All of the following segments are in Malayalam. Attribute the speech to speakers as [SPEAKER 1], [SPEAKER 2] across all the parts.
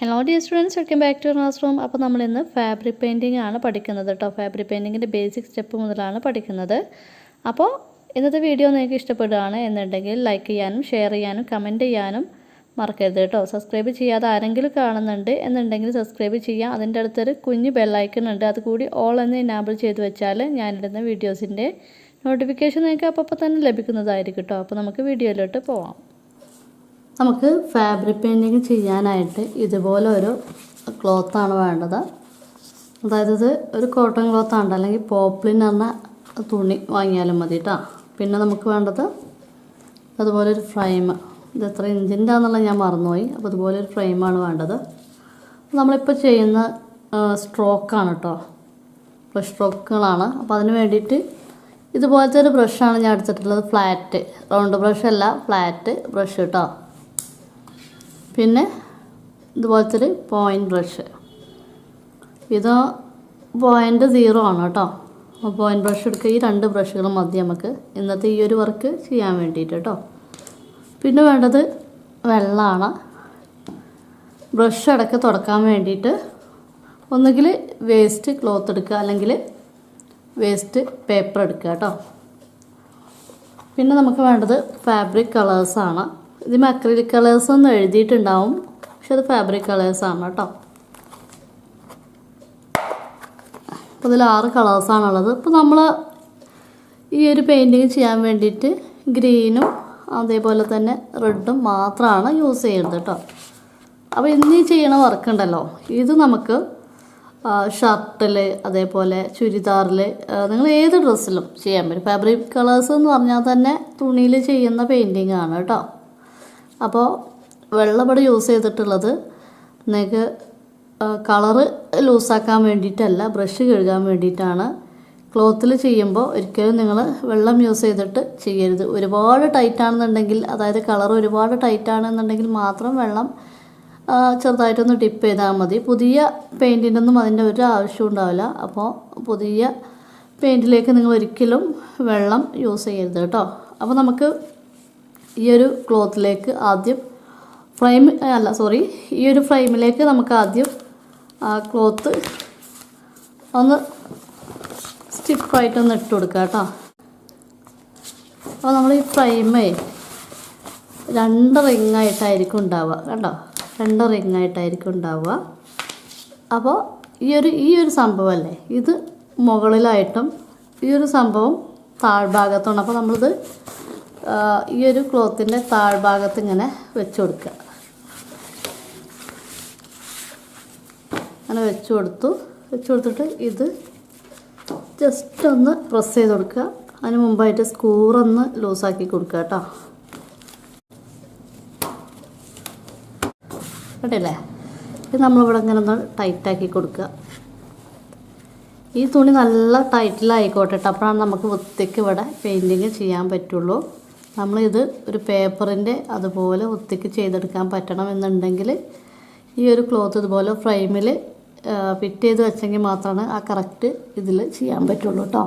[SPEAKER 1] Hello dear students, welcome back to class room. അപ്പോൾ നമ്മളിന്ന് ഫാബ്രിക് പെയിൻറ്റിംഗ് ആണ് പഠിക്കുന്നത് കേട്ടോ. ഫാബ്രിക് പെയിൻറ്റിങ്ങിൻ്റെ ബേസിക് സ്റ്റെപ്പ് മുതലാണ് പഠിക്കുന്നത്. അപ്പോൾ ഇന്നത്തെ വീഡിയോ നിങ്ങൾക്ക് ഇഷ്ടപ്പെടുകയാണ് എന്നുണ്ടെങ്കിൽ ലൈക്ക് ചെയ്യാനും ഷെയർ ചെയ്യാനും കമൻറ്റ് ചെയ്യാനും മറക്കരുത് കേട്ടോ. സബ്സ്ക്രൈബ് ചെയ്യാതെ ആരെങ്കിലും കാണുന്നുണ്ട് എന്നുണ്ടെങ്കിൽ സബ്സ്ക്രൈബ് ചെയ്യാം. അതിൻ്റെ അടുത്തൊരു കുഞ്ഞ് ബെല്ലൈക്കൺ ഉണ്ട്, അതുകൂടി ഓൾ എന്ന് എനാബിൾ ചെയ്ത് വെച്ചാൽ ഞാനിടുന്ന വീഡിയോസിൻ്റെ നോട്ടിഫിക്കേഷൻ നിങ്ങൾക്ക് അപ്പോൾ തന്നെ ലഭിക്കുന്നതായിരിക്കും കേട്ടോ. അപ്പോൾ നമുക്ക് വീഡിയോയിലോട്ട് പോവാം. നമുക്ക് ഫാബ്രിക് പെയിൻറ്റിങ് ചെയ്യാനായിട്ട് ഇതുപോലെ ഒരു ക്ലോത്താണ് വേണ്ടത്. അതായത് ഇത് ഒരു കോട്ടൺ ക്ലോത്താണ്, അല്ലെങ്കിൽ പോപ്ലിൻ എന്ന തുണി വാങ്ങിയാലും മതി കേട്ടോ. പിന്നെ നമുക്ക് വേണ്ടത് അതുപോലെ ഒരു ഫ്രെയിം. ഇത് എത്ര ഇഞ്ചിൻ്റെ ആണെന്നുള്ളത് ഞാൻ മറന്നുപോയി. അപ്പോൾ അതുപോലെ ഒരു ഫ്രെയിമാണ് വേണ്ടത്. നമ്മളിപ്പോൾ ചെയ്യുന്ന സ്ട്രോക്കാണ് കേട്ടോ, ബ്രഷ് സ്ട്രോക്കുകളാണ്. അപ്പോൾ അതിന് വേണ്ടിയിട്ട് ഇതുപോലത്തെ ഒരു ബ്രഷാണ് ഞാൻ എടുത്തിട്ടുള്ളത്. ഫ്ലാറ്റ്, റൗണ്ട് ബ്രഷ് അല്ല, ഫ്ലാറ്റ് ബ്രഷ് കേട്ടോ. പിന്നെ ഇതുപോലത്തെ ഒരു പോയിൻ്റ് ബ്രഷ്, ഇത് 0.0 ആണ് കേട്ടോ. പോയിൻ്റ് ബ്രഷ് എടുക്കുക. ഈ 2 ബ്രഷുകൾ മതി നമുക്ക് ഇന്നത്തെ ഈ ഒരു വർക്ക് ചെയ്യാൻ വേണ്ടിയിട്ട് കേട്ടോ. പിന്നെ വേണ്ടത് വെള്ളമാണ്. ബ്രഷ് ഇടയ്ക്ക് തുടക്കാൻ വേണ്ടിയിട്ട് ഒന്നുകിൽ വേസ്റ്റ് ക്ലോത്ത് എടുക്കുക, അല്ലെങ്കിൽ വേസ്റ്റ് പേപ്പർ എടുക്കുക കേട്ടോ. പിന്നെ നമുക്ക് വേണ്ടത് ഫാബ്രിക് കളേഴ്സാണ്. ഇതിന് അക്രിലിക് കളേഴ്സ് ഒന്നും എഴുതിയിട്ടുണ്ടാവും, പക്ഷെ അത് ഫാബ്രിക് കളേഴ്സാണ് കേട്ടോ. അപ്പോൾ ഇതിൽ 6 കളേഴ്സാണുള്ളത്. ഇപ്പോൾ നമ്മൾ ഈ ഒരു പെയിൻറ്റിങ് ചെയ്യാൻ വേണ്ടിയിട്ട് ഗ്രീനും അതേപോലെ തന്നെ റെഡും മാത്രമാണ് യൂസ് ചെയ്യുന്നത് കേട്ടോ. അപ്പോൾ ഇന്ന് ചെയ്യണ വർക്കുണ്ടല്ലോ, ഇത് നമുക്ക് ഷർട്ടിൽ അതേപോലെ ചുരിദാറിൽ, നിങ്ങൾ ഏത് ഡ്രസ്സിലും ചെയ്യാൻ പറ്റും. ഫാബ്രിക് കളേഴ്സ് എന്ന് പറഞ്ഞാൽ തന്നെ തുണിയിൽ ചെയ്യുന്ന പെയിൻറ്റിങ് ആണ് കേട്ടോ. അപ്പോൾ വെള്ളപ്പടി യൂസ് ചെയ്തിട്ടുള്ളത് നിങ്ങൾക്ക് കളറ് ലൂസാക്കാൻ വേണ്ടിയിട്ടല്ല, ബ്രഷ് കഴുകാൻ വേണ്ടിയിട്ടാണ്. ക്ലോത്തിൽ ചെയ്യുമ്പോൾ ഒരിക്കലും നിങ്ങൾ വെള്ളം യൂസ് ചെയ്തിട്ട് ചെയ്യരുത്. ഒരുപാട് ടൈറ്റാണെന്നുണ്ടെങ്കിൽ, അതായത് കളർ ഒരുപാട് ടൈറ്റാണെന്നുണ്ടെങ്കിൽ മാത്രം വെള്ളം ചെറുതായിട്ടൊന്ന് ടിപ്പ് ചെയ്താൽ മതി. പുതിയ പെയിൻറ്റിനൊന്നും അതിൻ്റെ ഒരു ആവശ്യം ഉണ്ടാവില്ല. അപ്പോൾ പുതിയ പെയിൻറ്റിലേക്ക് നിങ്ങൾ ഒരിക്കലും വെള്ളം യൂസ് ചെയ്യരുത് കേട്ടോ. അപ്പോൾ നമുക്ക് ഈ ഒരു ക്ലോത്തിലേക്ക് ആദ്യം ഈ ഒരു ഫ്രെയിമിലേക്ക് നമുക്ക് ആദ്യം ക്ലോത്ത് ഒന്ന് സ്റ്റിഫായിട്ടൊന്ന് ഇട്ട് കൊടുക്കുക കേട്ടോ. അപ്പോൾ നമ്മൾ ഈ ഫ്രെയിമേ 2 റിങ്ങായിട്ടായിരിക്കും ഉണ്ടാവുക കേട്ടോ. 2 റിങ്ങായിട്ടായിരിക്കും ഉണ്ടാവുക. അപ്പോൾ ഈ ഒരു സംഭവമല്ലേ, ഇത് മുകളിലായിട്ടും ഈ ഒരു സംഭവം താഴ്ഭാഗത്താണ്. അപ്പോൾ നമ്മളിത് ഈ ഒരു ക്ലോത്തിൻ്റെ താഴ്ഭാഗത്ത് ഇങ്ങനെ വെച്ച് കൊടുക്കുക. അങ്ങനെ വെച്ച് കൊടുത്തിട്ട് ഇത് ജസ്റ്റ് ഒന്ന് പ്രസ് ചെയ്ത് കൊടുക്കുക. അതിന് മുമ്പായിട്ട് സ്ക്രൂറൊന്ന് ലൂസാക്കി കൊടുക്കുക കേട്ടോ. കേട്ടില്ലേ? ഇത് നമ്മളിവിടെ ഇങ്ങനെ ഒന്ന് ടൈറ്റാക്കി കൊടുക്കുക. ഈ തുണി നല്ല ടൈറ്റിലായിക്കോട്ടെ കേട്ടോ, അപ്പോഴാണ് നമുക്ക് വൃത്തിക്ക് ഇവിടെ പെയിൻറ്റിങ് ചെയ്യാൻ പറ്റുള്ളൂ. നമ്മളിത് ഒരു പേപ്പറിൻ്റെ അതുപോലെ വൃത്തിക്ക് ചെയ്തെടുക്കാൻ പറ്റണം എന്നുണ്ടെങ്കിൽ ഈ ഒരു ക്ലോത്ത് ഇതുപോലെ ഫ്രെയിമിൽ ഫിറ്റ് ചെയ്ത് വെച്ചെങ്കിൽ മാത്രമാണ് ആ കറക്റ്റ് ഇതിൽ ചെയ്യാൻ പറ്റുള്ളൂ കേട്ടോ.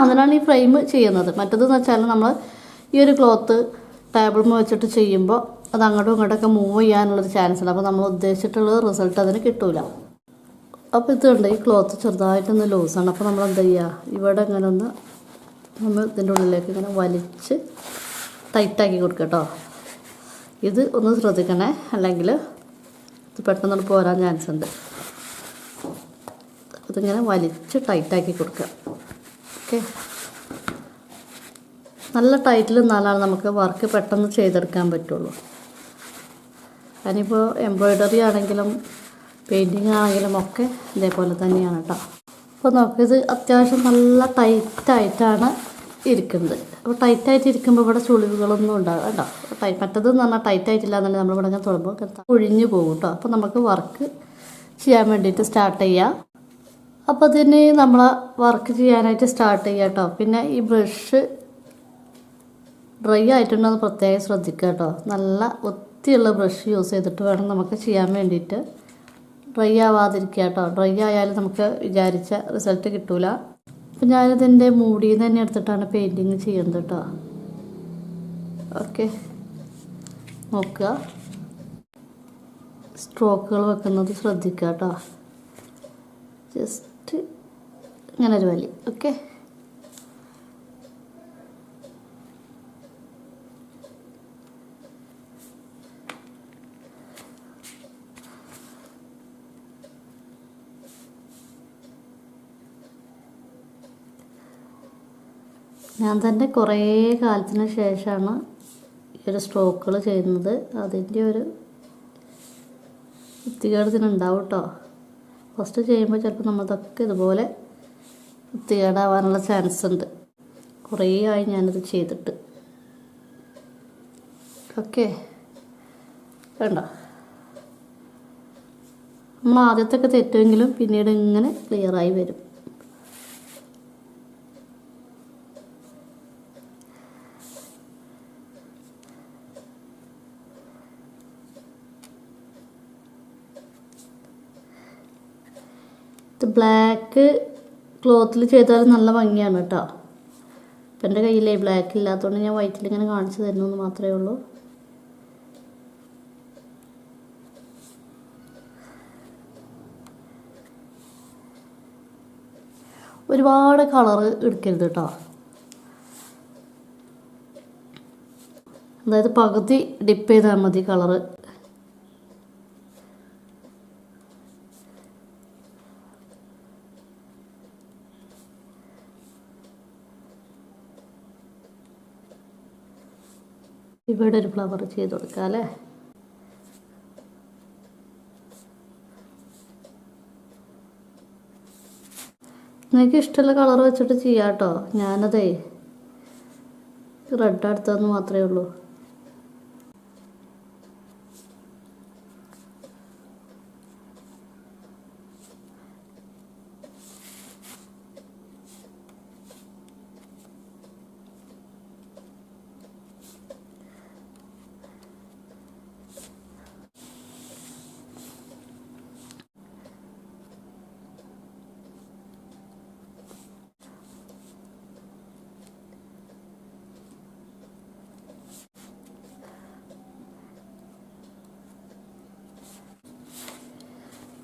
[SPEAKER 1] അതിനാണ് ഈ ഫ്രെയിം ചെയ്യുന്നത്. മറ്റേതെന്ന് വെച്ചാൽ നമ്മൾ ഈ ഒരു ക്ലോത്ത് ടേബിളിൽ വെച്ചിട്ട് ചെയ്യുമ്പോൾ അത് അങ്ങോട്ടും ഇങ്ങോട്ടൊക്കെ മൂവ് ചെയ്യാനുള്ളൊരു ചാൻസ് ഉണ്ട്. അപ്പോൾ നമ്മൾ ഉദ്ദേശിച്ചിട്ടുള്ള റിസൾട്ട് അതിന് കിട്ടില്ല. അപ്പോൾ ഇതുണ്ട്, ഈ ക്ലോത്ത് ചെറുതായിട്ടൊന്ന് ലൂസാണ്. അപ്പോൾ നമ്മൾ എന്താ ചെയ്യുക, ഇവിടെ ഇങ്ങനെ ഒന്ന് നമ്മൾ ഇതിൻ്റെ ഉള്ളിലേക്ക് ഇങ്ങനെ വലിച്ച് ടൈറ്റാക്കി കൊടുക്കുക കേട്ടോ. ഇത് ഒന്ന് ശ്രദ്ധിക്കണേ, അല്ലെങ്കിൽ ഇത് പെട്ടെന്ന് പോരാൻ ചാൻസ് ഉണ്ട്. ഇതിങ്ങനെ വലിച്ച് ടൈറ്റാക്കി കൊടുക്കുക. ഓക്കെ, നല്ല ടൈറ്റിൽ നിന്നാലാണ് നമുക്ക് വർക്ക് പെട്ടെന്ന് ചെയ്തെടുക്കാൻ പറ്റുള്ളൂ. അതിനിപ്പോൾ എംബ്രോയ്ഡറി ആണെങ്കിലും പെയിൻറ്റിങ് ആണെങ്കിലും ഒക്കെ ഇതേപോലെ തന്നെയാണ് കേട്ടോ. അപ്പോൾ നമുക്കിത് അത്യാവശ്യം നല്ല ടൈറ്റായിട്ടാണ് ഇരിക്കുന്നത്. അപ്പോൾ ടൈറ്റായിട്ട് ഇരിക്കുമ്പോൾ ഇവിടെ ചുളിവുകളൊന്നും ഉണ്ടാകും കേട്ടോ. മറ്റേതെന്ന് പറഞ്ഞാൽ ടൈറ്റായിട്ടില്ല എന്നുണ്ടെങ്കിൽ നമ്മളിവിടെ ഇങ്ങനെ തൊടുമ്പോൾ ഒഴിഞ്ഞു പോകും കേട്ടോ. അപ്പോൾ നമുക്ക് വർക്ക് ചെയ്യാൻ വേണ്ടിയിട്ട് സ്റ്റാർട്ട് ചെയ്യാം. അപ്പോൾ അതിന് നമ്മൾ വർക്ക് ചെയ്യാനായിട്ട് സ്റ്റാർട്ട് ചെയ്യാം കേട്ടോ. പിന്നെ ഈ ബ്രഷ് ഡ്രൈ ആയിട്ടുണ്ടോ എന്ന് പ്രത്യേകം ശ്രദ്ധിക്കുക കേട്ടോ. നല്ല വൃത്തിയുള്ള ബ്രഷ് യൂസ് ചെയ്തിട്ട് വേണം നമുക്ക് ചെയ്യാൻ വേണ്ടിയിട്ട്. ഡ്രൈ ആവാതിരിക്കുക കേട്ടോ. ഡ്രൈ ആയാലും നമുക്ക് വിചാരിച്ച റിസൾട്ട് കിട്ടില്ല. അപ്പം ഞാനിതിൻ്റെ മൂടിയിൽ നിന്ന് തന്നെ എടുത്തിട്ടാണ് പെയിൻറ്റിങ് ചെയ്യുന്നത് കേട്ടോ. ഓക്കെ, നോക്കുക. സ്ട്രോക്കുകൾ വെക്കുന്നത് ശ്രദ്ധിക്കുക കേട്ടോ. ജസ്റ്റ് ഇങ്ങനെ ഒരു വലി. ഓക്കെ, ഞാൻ തന്നെ കുറേ കാലത്തിന് ശേഷമാണ് ഈ ഒരു സ്ട്രോക്കുകൾ ചെയ്യുന്നത്. അതിൻ്റെ ഒരു വൃത്തികേടത്തിനുണ്ടാവും കേട്ടോ. ഫസ്റ്റ് ചെയ്യുമ്പോൾ ചിലപ്പോൾ നമ്മളതൊക്കെ ഇതുപോലെ വൃത്തികേടാവാനുള്ള ചാൻസ് ഉണ്ട്. കുറേ ആയി ഞാനിത് ചെയ്തിട്ട്. ഓക്കെ, വേണ്ട, നമ്മൾ ആദ്യത്തൊക്കെ തെറ്റുമെങ്കിലും പിന്നീട് ഇങ്ങനെ ക്ലിയറായി വരും. ഇത് ബ്ലാക്ക് ക്ലോത്തിൽ ചെയ്താൽ നല്ല ഭംഗിയാണ് കേട്ടോ. ഇപ്പം എൻ്റെ കയ്യിലേ ബ്ലാക്ക് ഇല്ലാത്തതുകൊണ്ട് ഞാൻ വൈറ്റിൽ ഇങ്ങനെ കാണിച്ചു തരുന്നു മാത്രമേ ഉള്ളൂ. ഒരുപാട് കളറ് എടുക്കരുത് കേട്ടോ. അതായത് പകുതി ഡിപ്പ് ചെയ്താൽ മതി കളറ്. ഇവിടെ ഒരു ഫ്ലവർ ചെയ്ത് കൊടുക്കാം അല്ലേ. നിങ്ങൾക്ക് ഇഷ്ടമുള്ള കളർ വെച്ചിട്ട് ചെയ്യാം കേട്ടോ. ഞാനതേ റെഡ് എടുത്തതെന്ന് മാത്രമേ ഉള്ളൂ.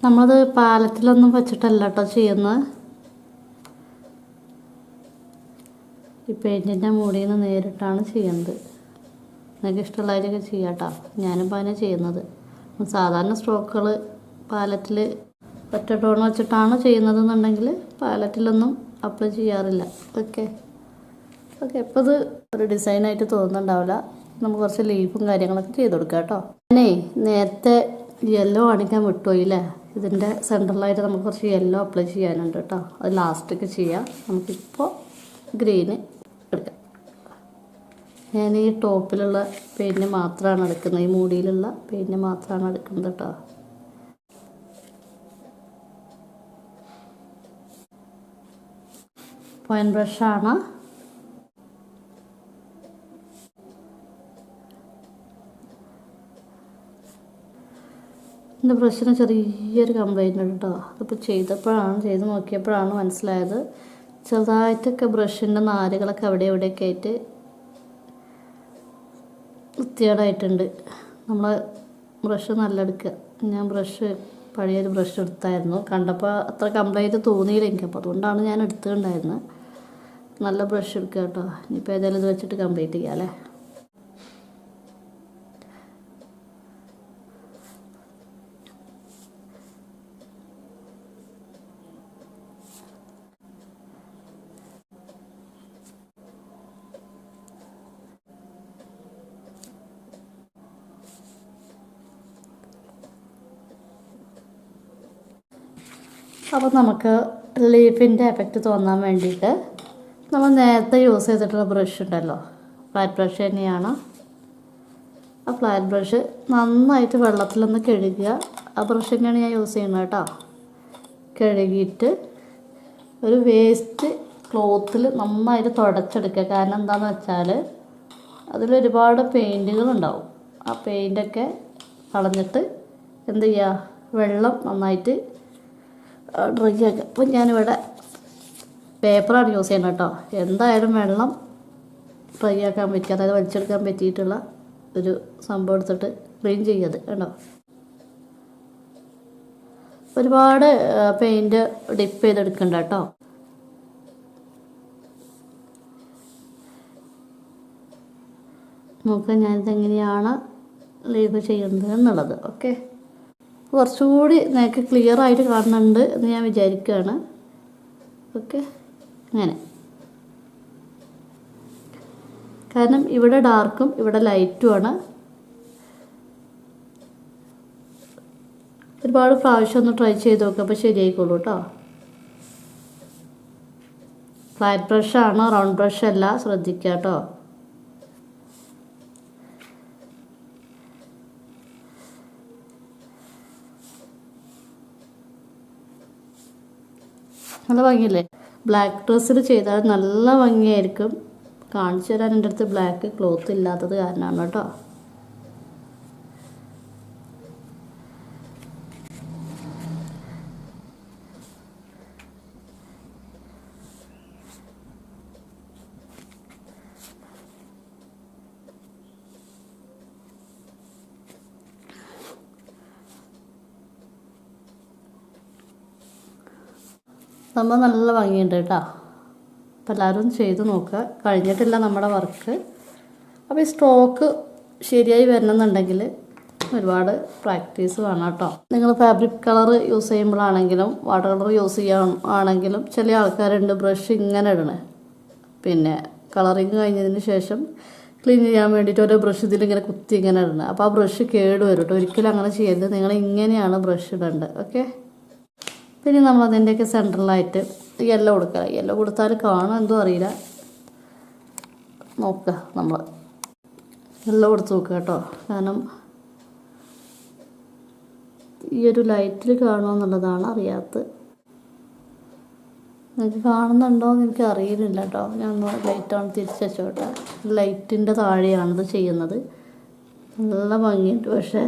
[SPEAKER 1] നമ്മളത് പാലത്തിലൊന്നും വെച്ചിട്ടല്ല കേട്ടോ ചെയ്യുന്നത്. ഈ പെയിൻറ്റിൻ്റെ മൂടിയിൽ നിന്ന് നേരിട്ടാണ് ചെയ്യുന്നത്. നിങ്ങൾക്ക് ഇഷ്ടമുള്ളവരൊക്കെ ചെയ്യാം കേട്ടോ. ഞാനിപ്പോൾ അതിനെ ചെയ്യുന്നത്. സാധാരണ സ്ട്രോക്കുകൾ പാലറ്റിൽ ഒറ്റ ടോൺ വെച്ചിട്ടാണ് ചെയ്യുന്നതെന്നുണ്ടെങ്കിൽ പാലറ്റിലൊന്നും അപ്ലൈ ചെയ്യാറില്ല. ഓക്കെ ഓക്കെ, ഇപ്പോൾ ഇത് ഒരു ഡിസൈനായിട്ട് തോന്നുന്നുണ്ടാവില്ല. നമുക്ക് കുറച്ച് ലീഫും കാര്യങ്ങളൊക്കെ ചെയ്ത് കൊടുക്കാം കേട്ടോ. ഞാനേ നേരത്തെ യെല്ലോ കാണിക്കാൻ വിട്ടുപോയില്ലേ. ഇതിൻ്റെ സെൻറ്ററിലായിട്ട് നമുക്ക് കുറച്ച് യെല്ലോ അപ്ലൈ ചെയ്യാനുണ്ട് കേട്ടോ. അത് ലാസ്റ്റൊക്കെ ചെയ്യാം. നമുക്കിപ്പോൾ ഗ്രീന് എടുക്കാം. ഞാൻ ഈ ടോപ്പിലുള്ള പെയിൻറ്റ് മാത്രമാണ് എടുക്കുന്നത്. ഈ മൂടിയിലുള്ള പെയിൻറ്റ് മാത്രമാണ് എടുക്കുന്നത് കേട്ടോ. പോയിൻറ്റ് ബ്രഷാണ്. എൻ്റെ ബ്രഷിന് ചെറിയൊരു കംപ്ലൈൻറ്റ് ഉണ്ട് കേട്ടോ. അതിപ്പോൾ ചെയ്ത് നോക്കിയപ്പോഴാണ് മനസ്സിലായത്. ചെറുതായിട്ടൊക്കെ ബ്രഷിൻ്റെ നാരുകളൊക്കെ അവിടെ ഇവിടെയൊക്കെ ആയിട്ട് വൃത്തികേടായിട്ടുണ്ട്. നമ്മൾ ബ്രഷ് നല്ല എടുക്കുക. ഞാൻ പഴയൊരു ബ്രഷ് എടുത്തായിരുന്നു. കണ്ടപ്പോൾ അത്ര കംപ്ലൈൻറ്റ് തോന്നിയില്ല എനിക്ക്. അപ്പോൾ അതുകൊണ്ടാണ് ഞാൻ എടുത്തിട്ടുണ്ടായിരുന്നത്. നല്ല ബ്രഷ് എടുക്കുക കേട്ടോ. ഇനിയിപ്പോൾ ഏതായാലും ഇത് വെച്ചിട്ട് കംപ്ലീറ്റ് ചെയ്യാം അല്ലേ. അപ്പോൾ നമുക്ക് ലീഫിൻ്റെ എഫക്റ്റ് തോന്നാൻ വേണ്ടിയിട്ട് നമ്മൾ നേരത്തെ യൂസ് ചെയ്തിട്ടുള്ള ബ്രഷ് ഉണ്ടല്ലോ, ഫ്ലാറ്റ് ബ്രഷ് തന്നെയാണ്. ആ ഫ്ലാറ്റ് ബ്രഷ് നന്നായിട്ട് വെള്ളത്തിലൊന്ന് കഴുകുക. ആ ബ്രഷ് തന്നെയാണ് ഞാൻ യൂസ് ചെയ്യുന്നത് കേട്ടോ. കഴുകിയിട്ട് ഒരു വേസ്റ്റ് ക്ലോത്തിൽ നന്നായിട്ട് തുടച്ചെടുക്കുക. കാരണം എന്താണെന്ന് വെച്ചാൽ അതിലൊരുപാട് പെയിൻറ്റുകളുണ്ടാവും. ആ പെയിൻ്റൊക്കെ കളഞ്ഞിട്ട് എന്ത് ചെയ്യുക, വെള്ളം നന്നായിട്ട് ഡ്രൈ ആക്കുക. അപ്പം ഞാനിവിടെ പേപ്പറാണ് യൂസ് ചെയ്യുന്നത് കേട്ടോ. എന്തായാലും വെള്ളം ഡ്രൈ ആക്കാൻ പറ്റുക, അതായത് വലിച്ചെടുക്കാൻ പറ്റിയിട്ടുള്ള ഒരു സംഭവം എടുത്തിട്ട് ക്ലീൻ ചെയ്യത് കേട്ടോ. ഒരുപാട് പെയിൻറ്റ് ഡിപ്പ് ചെയ്തെടുക്കണ്ട കേട്ടോ. നോക്കുക ഞാനിതെങ്ങനെയാണ് ലീവ് ചെയ്യുന്നത് എന്നുള്ളത്. ഓക്കെ, കുറച്ചുകൂടി നിങ്ങൾക്ക് ക്ലിയർ ആയിട്ട് കാണുന്നുണ്ട് എന്ന് ഞാൻ വിചാരിക്കുകയാണ്. ഓക്കെ, അങ്ങനെ, കാരണം ഇവിടെ ഡാർക്കും ഇവിടെ ലൈറ്റുമാണ്. ഒരുപാട് പ്രാവശ്യം ഒന്ന് ട്രൈ ചെയ്ത് നോക്കുക, അപ്പോൾ ശരിയായിക്കോളൂ കേട്ടോ. ഫ്ലാറ്റ് ബ്രഷാണ്, റൗണ്ട് ബ്രഷ് അല്ല, ശ്രദ്ധിക്കുക കേട്ടോ. നല്ല ഭംഗിയില്ലേ? ബ്ലാക്ക് ഡ്രസ്സിൽ ചെയ്താൽ നല്ല ഭംഗിയായിരിക്കും. കാണിച്ചു തരാൻ എൻ്റെ അടുത്ത് ബ്ലാക്ക് ക്ലോത്ത് ഇല്ലാത്തത് കാരണമാണ് കേട്ടോ. നമ്മൾ നല്ല ഭംഗിയുണ്ട് കേട്ടോ. അപ്പോൾ എല്ലാവരും ചെയ്ത് നോക്കുക. കഴിഞ്ഞിട്ടില്ല നമ്മുടെ വർക്ക്. അപ്പോൾ ഈ സ്ട്രോക്ക് ശരിയായി വരണമെന്നുണ്ടെങ്കിൽ ഒരുപാട് പ്രാക്ടീസ് വേണം കേട്ടോ. നിങ്ങൾ ഫാബ്രിക് കളർ യൂസ് ചെയ്യുമ്പോഴാണെങ്കിലും വാട്ടർ കളർ യൂസ് ചെയ്യുകയാണെങ്കിലും ചില ആൾക്കാരുണ്ട് ബ്രഷ് ഇങ്ങനെ ഇടണേ. പിന്നെ കളറിങ് കഴിഞ്ഞതിന് ശേഷം ക്ലീൻ ചെയ്യാൻ വേണ്ടിയിട്ട് ഓരോ ബ്രഷ് ഇതിലിങ്ങനെ കുത്തി ഇങ്ങനെ ഇടണം. അപ്പോൾ ആ ബ്രഷ് കേട് വരും കേട്ടോ. ഒരിക്കലും അങ്ങനെ ചെയ്യരുത്. നിങ്ങൾ ഇങ്ങനെയാണ് ബ്രഷ് ഇടേണ്ടത്. ഓക്കെ, പിന്നെ നമ്മൾ അതിൻ്റെയൊക്കെ സെൻട്രലായിട്ട് യെല്ലോ കൊടുക്കുക. യെല്ലോ കൊടുത്താൽ കാണും എന്തോ അറിയില്ല. നോക്കുക, നമ്മൾ യെല്ലോ കൊടുത്ത് നോക്കുക കേട്ടോ. കാരണം ഈ ഒരു ലൈറ്റിൽ കാണുമെന്നുള്ളതാണ് അറിയാത്തത്. നിങ്ങൾക്ക് കാണുന്നുണ്ടോ എന്ന് എനിക്ക് അറിയുന്നില്ല കേട്ടോ. ഞാൻ ഒന്ന് ലൈറ്റാണ് തിരിച്ച് വെച്ചോട്ടെ. ലൈറ്റിൻ്റെ താഴെയാണിത് ചെയ്യുന്നത്. നല്ല ഭംഗിയുണ്ട്, പക്ഷേ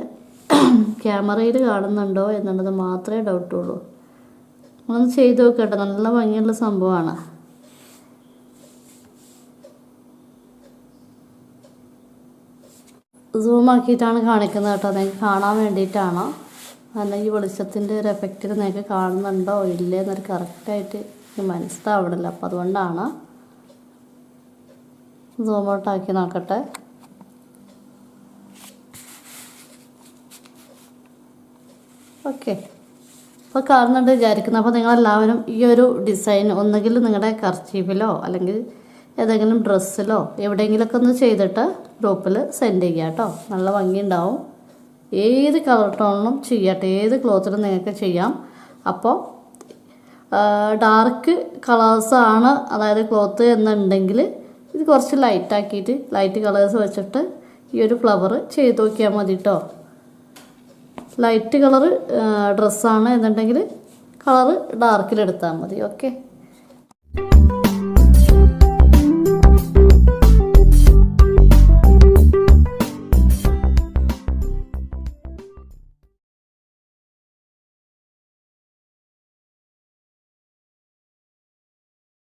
[SPEAKER 1] ക്യാമറയിൽ കാണുന്നുണ്ടോ എന്നുള്ളത് മാത്രമേ ഡൗട്ടുള്ളൂ. നമ്മളൊന്ന് ചെയ്ത് നോക്കട്ടെ. നല്ല ഭംഗിയുള്ള സംഭവമാണ്. സൂമാക്കിയിട്ടാണ് കാണിക്കുന്നത് കേട്ടോ. നിങ്ങൾക്ക് കാണാൻ വേണ്ടിയിട്ടാണ്. അല്ലെങ്കിൽ വെളിച്ചത്തിൻ്റെ ഒരു എഫക്റ്റിൽ നിങ്ങൾക്ക് കാണുന്നുണ്ടോ ഇല്ലേ എന്നൊരു കറക്റ്റായിട്ട് മനസ്സിലാവണില്ല. അപ്പം അതുകൊണ്ടാണ് സൂം ഔട്ടാക്കി നോക്കട്ടെ. ഓക്കെ, അപ്പോൾ കാണുന്നുണ്ട് വിചാരിക്കുന്നു. അപ്പോൾ നിങ്ങളെല്ലാവരും ഈ ഒരു ഡിസൈൻ ഒന്നുകിൽ നിങ്ങളുടെ കർച്ചീഫിലോ അല്ലെങ്കിൽ ഏതെങ്കിലും ഡ്രസ്സിലോ എവിടെയെങ്കിലുമൊക്കെ ഒന്ന് ചെയ്തിട്ട് ഗ്രൂപ്പിൽ സെൻഡ് ചെയ്യുക കേട്ടോ. നല്ല ഭംഗിയുണ്ടാവും. ഏത് കളർ ടോണിലും ചെയ്യട്ടെ, ഏത് ക്ലോത്തിലും നിങ്ങൾക്ക് ചെയ്യാം. അപ്പോൾ ഡാർക്ക് കളേഴ്സാണ് അതായത് ക്ലോത്ത് എന്നുണ്ടെങ്കിൽ ഇത് കുറച്ച് ലൈറ്റാക്കിയിട്ട് ലൈറ്റ് കളേഴ്സ് വെച്ചിട്ട് ഈ ഒരു ഫ്ലവർ ചെയ്ത് നോക്കിയാൽ മതി കേട്ടോ. ലൈറ്റ് കളറ് ഡ്രസ്സാണ് എന്നുണ്ടെങ്കിൽ കളറ് ഡാർക്കിലെടുത്താൽ മതി. ഓക്കെ.